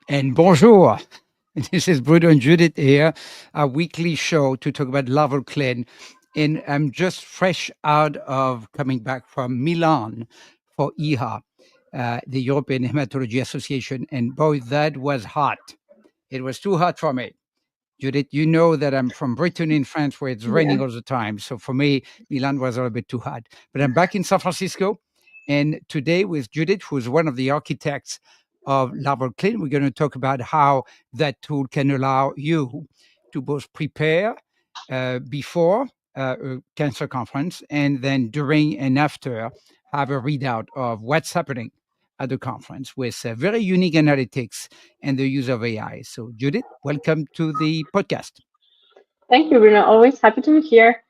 And bonjour. This is Bruno and Judith here, our weekly show to talk about LARVOL CLIN. And I'm just fresh out of coming back from Milan for EHA, the European Hematology Association. And boy, that was hot. It was too hot for me. Judith, you know that I'm from Britain in France where it's raining Yeah. all the time. So for me, Milan was a little bit too hot. But I'm back in San Francisco. And today with Judith, who's one of the architects of LARVOL CLIN, we're going to talk about how that tool can allow you to both prepare before a cancer conference and then during and after have a readout of what's happening at the conference with very unique analytics and the use of AI. So, Judith, welcome to the podcast. Thank you, Bruno. Always happy to be here.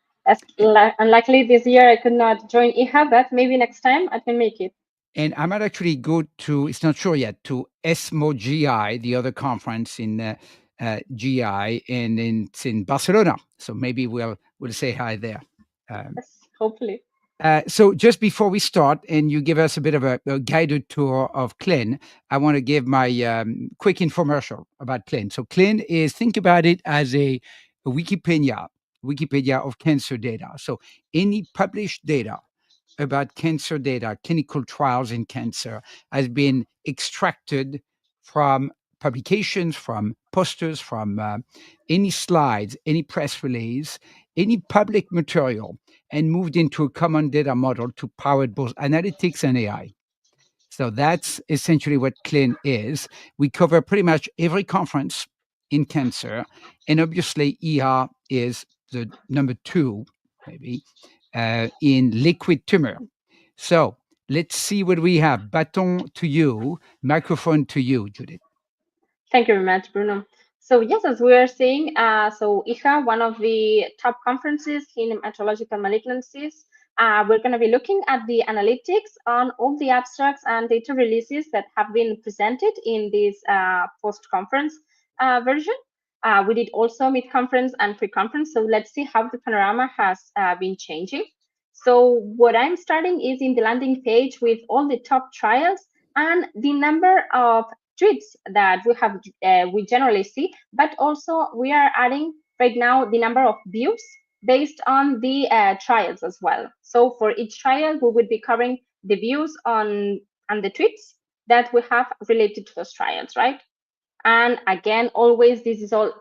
Unluckily, this year I could not join IHA, but maybe next time I can make it. And I might actually go to, it's not sure yet, to ESMO GI, the other conference in GI, and it's in Barcelona. So maybe we'll say hi there. Um, Yes, hopefully. so just before we start, and you give us a bit of a guided tour of CLIN, I want to give my quick infomercial about CLIN. So CLIN is, think about it as a Wikipedia of cancer data. So any published data about cancer data, clinical trials in cancer, has been extracted from publications, from posters, from any slides, any press release, any public material, and moved into a common data model to power both analytics and AI. So that's essentially what CLIN is. We cover pretty much every conference in cancer, and obviously ER is the number two, maybe, in liquid tumor. So let's see what we have. Baton to you, microphone to you, Judith. Thank you very much, Bruno. So yes, as we are saying, so IHA, one of the top conferences in hematological malignancies, we're going to be looking at the analytics on all the abstracts and data releases that have been presented in this post-conference version. We did also mid-conference and pre-conference, so let's see how the panorama has been changing. So what I'm starting is in the landing page with all the top trials and the number of tweets that we generally see, but also we are adding right now the number of views based on the trials as well. So for each trial, we would be covering the views on the tweets that we have related to those trials, right? And again, always this is all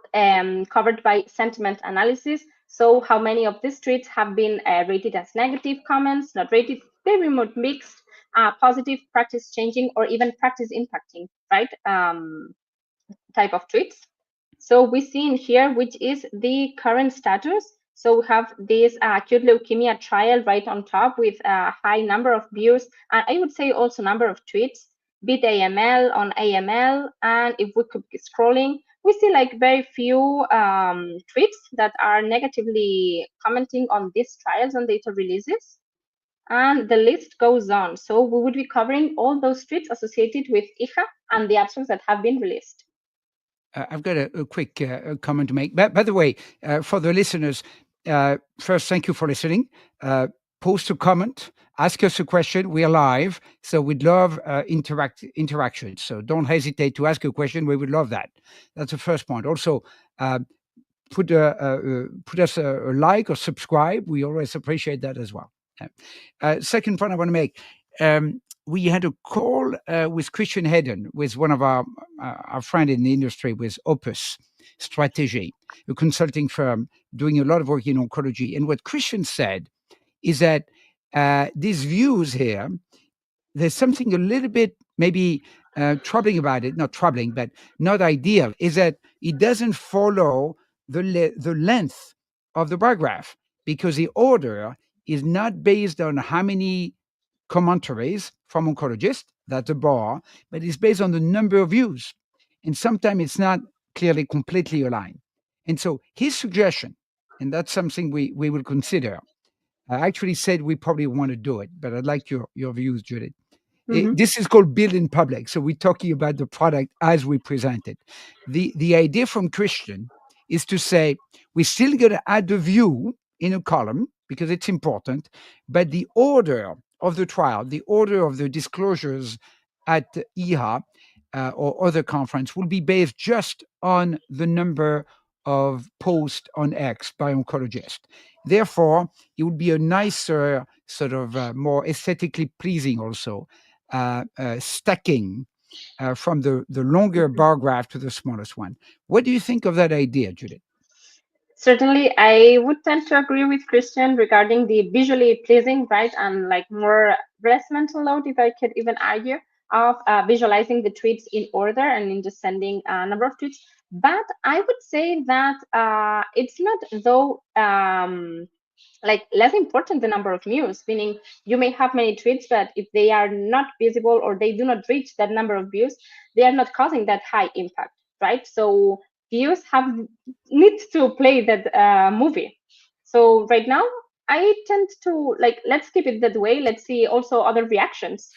covered by sentiment analysis. So how many of these tweets have been rated as negative comments, not rated, very much mixed, positive, practice changing, or even practice impacting, right? Type of tweets. So we see in here, which is the current status. So we have this acute leukemia trial right on top with a high number of views, and I would say also number of tweets, beat AML on AML. And if we could be scrolling, we see like very few tweets that are negatively commenting on these trials and data releases. And the list goes on. So we would be covering all those tweets associated with IHA and the abstracts that have been released. I've got a quick comment to make. By the way, for the listeners, first, thank you for listening. Post a comment, ask us a question. We're live, so we'd love interaction. So don't hesitate to ask a question. We would love that. That's the first point. Also, uh, put us a like or subscribe. We always appreciate that as well. Second point I want to make. We had a call with Christian Hedden, with one of our friend in the industry, with Opus Strategy, a consulting firm doing a lot of work in oncology. And what Christian said is that these views here, there's something a little bit maybe troubling about it, not troubling, but not ideal, is that it doesn't follow the length of the bar graph, because the order is not based on how many commentaries from oncologists, that's a bar, but it's based on the number of views. And sometimes it's not clearly completely aligned. And so his suggestion, and that's something we will consider. I actually said we probably want to do it, but I'd like your views, Judith. Mhm. This is called build in public. So we're talking about the product as we present it. The idea from Christian is to say we're still going to add the view in a column because it's important, but the order of the trial, the order of the disclosures at EHA or other conference will be based just on the number of posts on X by oncologists. Therefore, it would be a nicer, sort of more aesthetically pleasing also stacking from the longer Mhm. bar graph to the smallest one. What do you think of that idea, Judith? Certainly, I would tend to agree with Christian regarding the visually pleasing, right, and like more less mental load, if I could even argue, of visualizing the tweets in order and in descending number of tweets. But I would say that it's not though like less important the number of views, meaning you may have many tweets, but if they are not visible or they do not reach that number of views, they are not causing that high impact, right? So views have need to play that movie. So right now I tend to like, let's keep it that way, let's see also other reactions.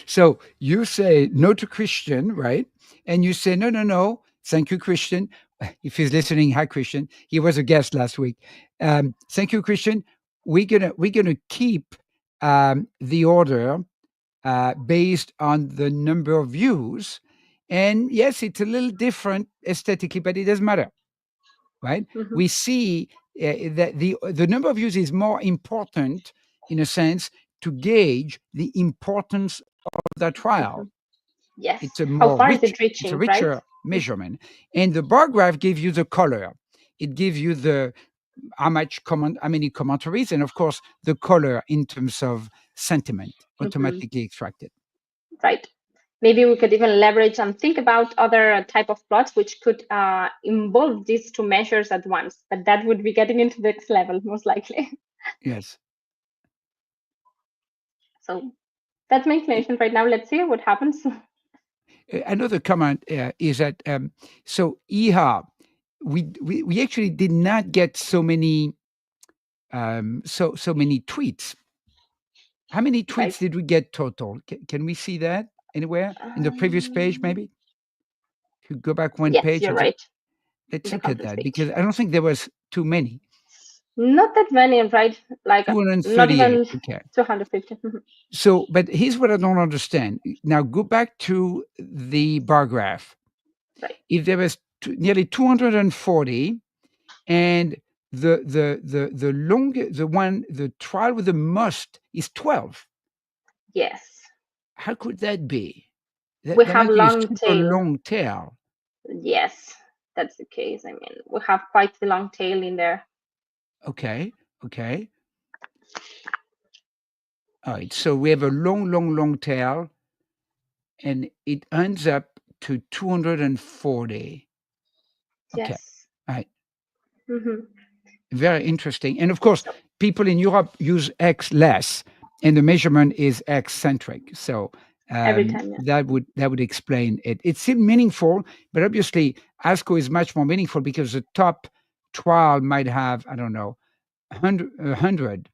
So you say no to Christian, right? And you say, no, no, no. Thank you, Christian. If he's listening, hi, Christian. He was a guest last week. Thank you, Christian. We're gonna keep the order based on the number of views. And yes, it's a little different aesthetically, but it doesn't matter, right? Mhm, We see that the number of views is more important, in a sense, to gauge the importance of that trial. mhm. Yes, It's a how more far is rich, it it's a reaching, right? richer measurement. And the bar graph gives you the color. It gives you the how many commentaries, and of course the color in terms of sentiment Mhm. automatically extracted. Right. Maybe we could even leverage and think about other type of plots which could involve these two measures at once, but that would be getting into the next level most likely. Yes. So that's my inclination right now. Let's see what happens. Another comment is that so EHA, we actually did not get so many so many tweets. How many tweets Right. did we get total? Can we see that anywhere in the previous page? Um, Maybe if you go back one yes, page you're and say, right. let's The look at conference that page. because I don't think there was too many. Not that many, right? Like not 238. even Okay. 250. Mhm. So, but here's what I don't understand. Now go back to the bar graph. Right. If there was nearly 240, and the trial with the most is 12. Yes. How could that be? We That have might be a long super tail. long tail. Yes, that's the case. I mean, we have quite the long tail in there. Okay, okay. All right. So we have a long, long, long tail, and it ends up to 240. Okay. Yes. All right. Hmm. Very interesting. And of course, So people in Europe use X less, and the measurement is X centric. So every time, yeah. that would explain it. It's still meaningful, but obviously ASCO is much more meaningful because the top trial might have, I don't know, 100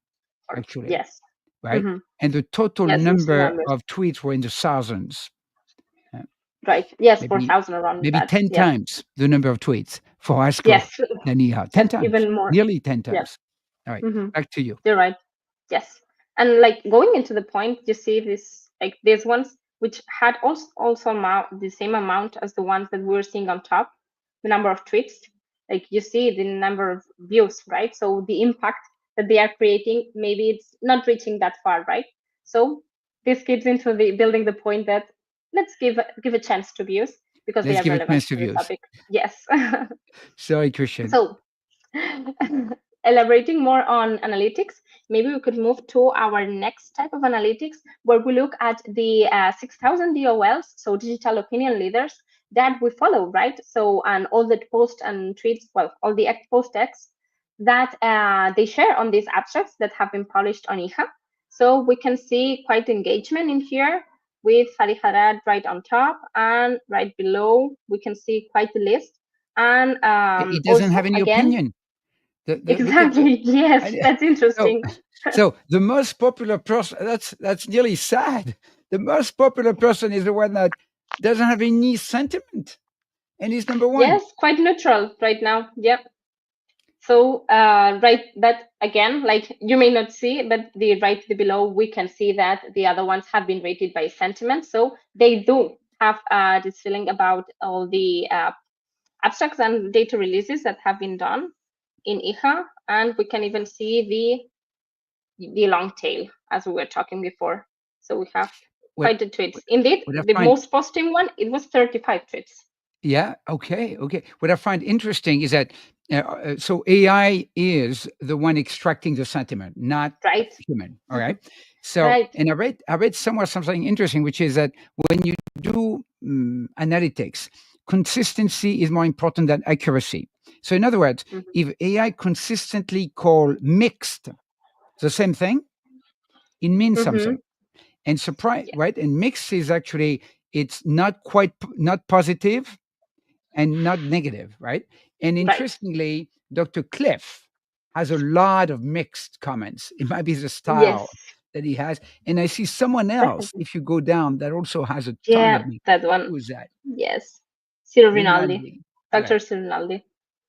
actually, Yes. right? Hmm. And the total Yes, mostly number numbers. of tweets were in the thousands. Uh, Right. Yes, maybe 4,000 around maybe that. 10 Yep. times the number of tweets for ASCO Yes. than EHA. 10 times, Even more. nearly 10 Yeah. times. All right, Hmm. back to you. You're right. Yes. And like going into the point, you see this like these ones which had also amount the same amount as the ones that we were seeing on top, the number of tweets. Like you see the number of views, right? So the impact that they are creating, maybe it's not reaching that far, right? So this gets into the building the point that let's give a chance to views because they Let's are give a relevant chance to to the views. topic. Yes. Sorry, Christian. So elaborating more on analytics, maybe we could move to our next type of analytics where we look at the 6,000 DOLs, so digital opinion leaders that we follow, right? So, and all the posts and tweets, well, all the post texts that they share on these abstracts that have been published on IHA. So we can see quite engagement in here with Fadi Harad right on top, and right below we can see quite a list. And It doesn't also, have any again, opinion. Look at the exactly. Yes, I, that's so interesting. so the most popular person. That's nearly sad. The most popular person is the one that doesn't have any sentiment, and he's number one. Yes, quite neutral right now. Yep. So, right, that again, like you may not see, but the right below, we can see that the other ones have been rated by sentiment. So they do. have this feeling about all the abstracts and data releases that have been done in IHA, and we can even see the long tail as we were talking before. So we have What quite the tweets. Indeed, what I the find most positive one, it was 35 tweets. Yeah. Okay. Okay. What I find interesting is that so AI is the one extracting the sentiment, not Right. human. All right. So, Right. and I read somewhere something interesting, which is that when you do analytics, consistency is more important than accuracy. So, in other words, Mhm. if AI consistently call mixed the same thing, it means something. Mhm. And surprise, Yeah. right? And mixed is actually it's not quite not positive and not negative, right? And Right. interestingly, Dr. Cliff has a lot of mixed comments. It might be the Yes. style that he has. And I see someone else, Definitely. if you go down, that also has a ton Yeah, of mixed. that one. Who is that? Yes. Ciro Rinaldi. Rinaldi. All Dr. right. Ciro Rinaldi.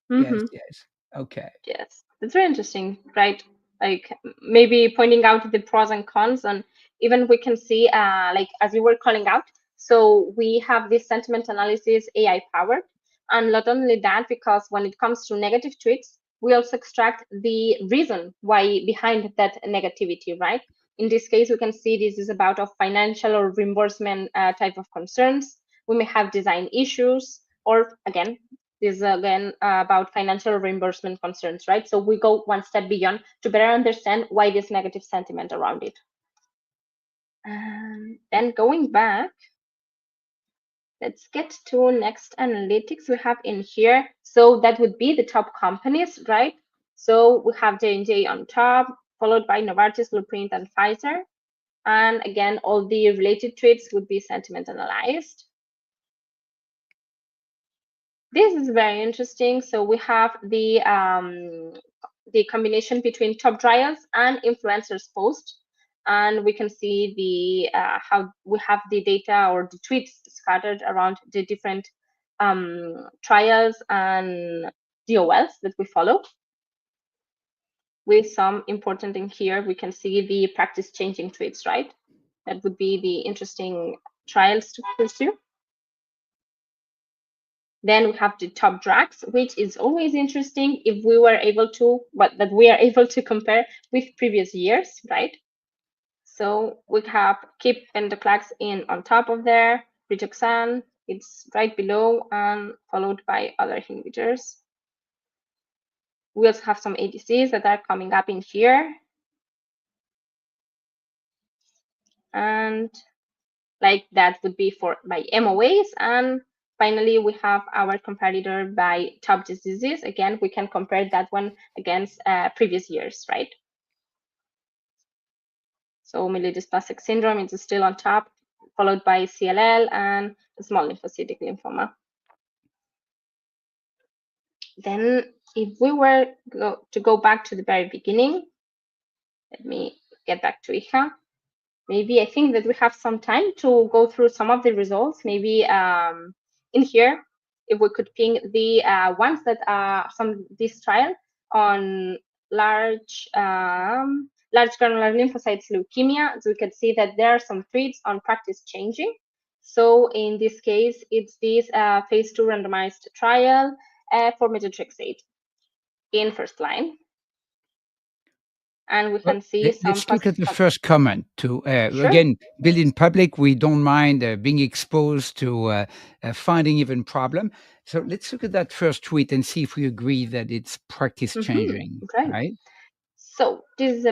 Yes, Mm-hmm. yes. Okay. Yes, that's very interesting, right? Like maybe pointing out the pros and cons, and even we can see, like as you were calling out. So we have this sentiment analysis AI powered, and not only that, because when it comes to negative tweets, we also extract the reason why behind that negativity, right? In this case, we can see this is about a financial or reimbursement type of concerns. We may have design issues, or again, this is again about financial reimbursement concerns, right? So we go one step beyond to better understand why this negative sentiment around it. And then going back, let's get to next analytics we have in here. So that would be the top companies, right? So we have J&J on top, followed by Novartis, Blueprint, and Pfizer. And again, all the related traits would be sentiment analyzed. This is very interesting. So we have the combination between top trials and influencers post, and we can see the how we have the data or the tweets scattered around the different trials and DOLs that we follow. With some important in here, we can see the practice changing tweets, right? That would be the interesting trials to pursue. Then we have the top drugs, which is always interesting if we were able to, but that we are able to compare with previous years, right? So we have keep venetoclax in on top of there, rituxan, it's right below and followed by other inhibitors. We also have some ADCs that are coming up in here. And like that would be for by MOAs. And finally, we have our comparator by top diseases. Again, we can compare that one against previous years, right? So myelodysplastic syndrome is still on top, followed by CLL and small lymphocytic lymphoma. Then if we were to go back to the very beginning, let me get back to IHA. Maybe I think that we have some time to go through some of the results. Maybe in here, if we could ping the ones that are from this trial on large granular lymphocytes leukemia, so we can see that there are some treats on practice changing. So in this case, it's this phase 2 randomized trial for methotrexate in first line. And we can see some Let's look at the positive. first comment. To Sure. again, building public, we don't mind being exposed to finding even problem. So let's look at that first tweet and see if we agree that it's practice changing, Right. right? So this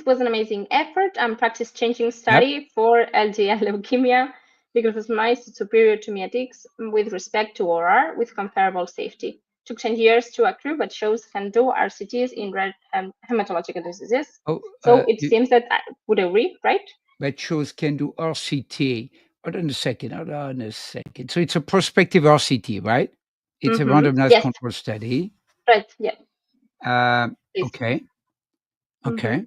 was an amazing effort and practice changing Yep. study for LGL leukemia because it's nice, it's superior to Miatix with respect to ORR with comparable safety. Took 10 years to accrue, but shows can do RCTs in rare hematological diseases. Oh, So it seems that I would agree, right? that shows can do RCT. Hold on a second. Hold on a second. So it's a prospective RCT, right? It's a randomized Yes, control study. right. Yeah. Please. Okay. Mm-hmm. Okay.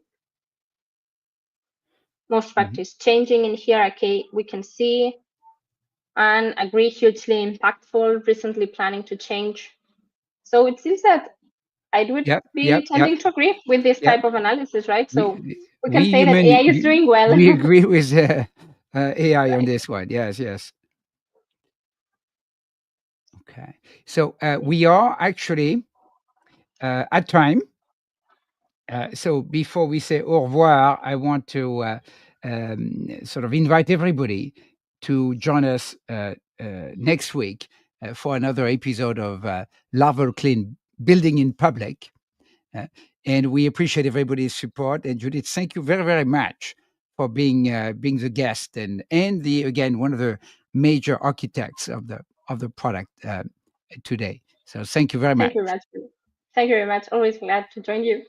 Most Mhm. practice changing in here. Okay, we can see and agree hugely impactful. Recently planning to change. So it seems that I would Yep. be Yep. Yep. tending to agree with this Yep. type of analysis, right? So We we we can say that human AI is doing well. we agree with AI on this one. Yes. Yes. Okay. So we are actually at time. So before we say au revoir, I want to sort of invite everybody to join us next week for another episode of LARVOL CLIN Building in Public. Uh, and we appreciate everybody's support. And Judith, thank you very, very much for being the guest and the again one of the major architects of the product today. So thank you very Thank much. you very much. Thank you very much. Always glad to join you.